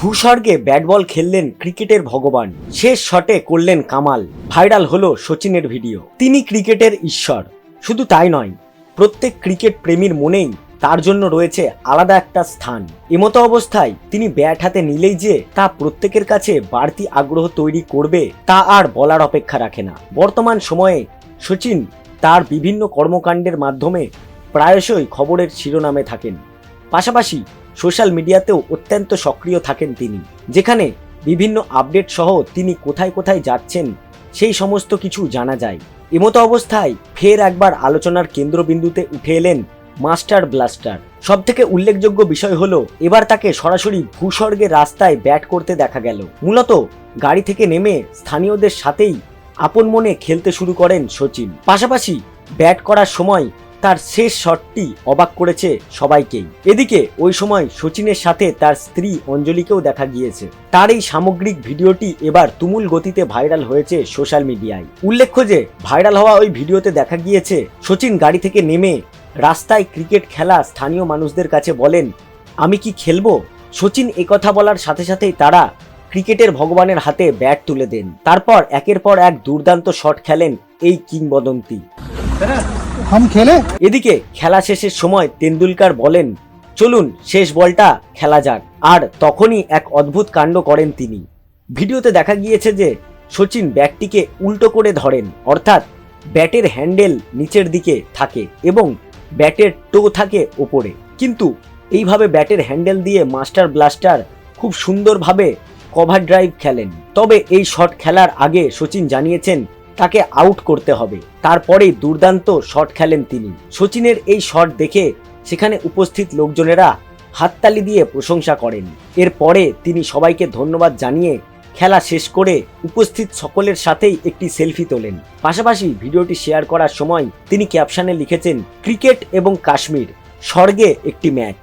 ভূস্বর্গে bat ball খেললেন ক্রিকেটের ভগবান, শেষ শটে করলেন কামাল। ভাইরাল হলো সচিনের ভিডিও। তিনি ক্রিকেটের ঈশ্বর। শুধু তাই নয়, প্রত্যেক ক্রিকেট প্রেমীর মনেই তার জন্য রয়েছে আলাদা একটা স্থান। এমতো অবস্থায় তিনি ব্যাট হাতে নিলেই যে তা প্রত্যেকের কাছে বাড়তি আগ্রহ তৈরি করবে তা আর বলার অপেক্ষা রাখে না। বর্তমান সময়ে সচিন তার বিভিন্ন কর্মকাণ্ডের মাধ্যমে প্রায়শই খবরের শিরোনামে থাকেন। পাশাপাশি সোশ্যাল মিডিয়াতেও অত্যন্ত সক্রিয় থাকেন তিনি, যেখানে বিভিন্ন আপডেট সহ তিনি কোথায় কোথায় যাচ্ছেন সেই সমস্ত কিছু জানা যায়। এমতো অবস্থায় ফের একবার আলোচনার কেন্দ্রবিন্দুতে উঠে এলেন মাস্টার ব্লাস্টার। সবথেকে উল্লেখযোগ্য বিষয় হলো এবার তাকে সরাসরি ভূস্বর্গের রাস্তায় ব্যাট করতে দেখা গেল। মূলত গাড়ি থেকে নেমে স্থানীয়দের সাথেই আপন মনে খেলতে শুরু করেন সচিন। পাশাপাশি ব্যাট করার সময় তার শেষ শটটি অবাক করেছে সবাইকেই। এদিকে ওই সময় সচিনের সাথে তার স্ত্রী অঞ্জলিকেও দেখা গিয়েছে। তার এই সামগ্রিক ভিডিওটি এবার তুমুল গতিতে ভাইরাল হয়েছে সোশ্যাল মিডিয়ায়। উল্লেখ্য যে ভাইরাল হওয়া ওই ভিডিওতে দেখা গিয়েছে সচিন গাড়ি থেকে নেমে রাস্তায় ক্রিকেট খেলা স্থানীয় মানুষদের কাছে বলেন, আমি কি খেলবো? সচিন একথা বলার সাথে সাথেই তারা ক্রিকেটের ভগবানের হাতে ব্যাট তুলে দেন। তারপর একের পর এক দুর্দান্ত শট খেলেন এই কিংবদন্তি। এদিকে খেলা শেষের সময় তেন্ডুলকার বলেন, চলুন শেষ বলটা খেলা যাক। আর তখনই এক অদ্ভুত কাণ্ড করেন তিনি। ভিডিওতে দেখা গিয়েছে যে সচিন ব্যাটটিকে উল্টো করে ধরেন, অর্থাৎ ব্যাটের হ্যান্ডেল নিচের দিকে থাকে এবং ব্যাটের টো থাকে ওপরে। কিন্তু এইভাবে ব্যাটের হ্যান্ডেল দিয়ে মাস্টার ব্লাস্টার খুব সুন্দরভাবে কভার ড্রাইভ খেলেন। তবে এই শট খেলার আগে সচিন জানিয়েছেন তাকে আউট করতে হবে। তারপরেই দুর্দান্ত শট খেলেন তিনি। সচিনের এই শট দেখে সেখানে উপস্থিত লোকজনেরা হাততালি দিয়ে প্রশংসা করেন। এরপরে তিনি সবাইকে ধন্যবাদ জানিয়ে খেলা শেষ করে উপস্থিত সকলের সাথেই একটি সেলফি তোলেন। পাশাপাশি ভিডিওটি শেয়ার করার সময় তিনি ক্যাপশনে লিখেছেন, ক্রিকেট এবং কাশ্মীর, স্বর্গে একটি ম্যাচ।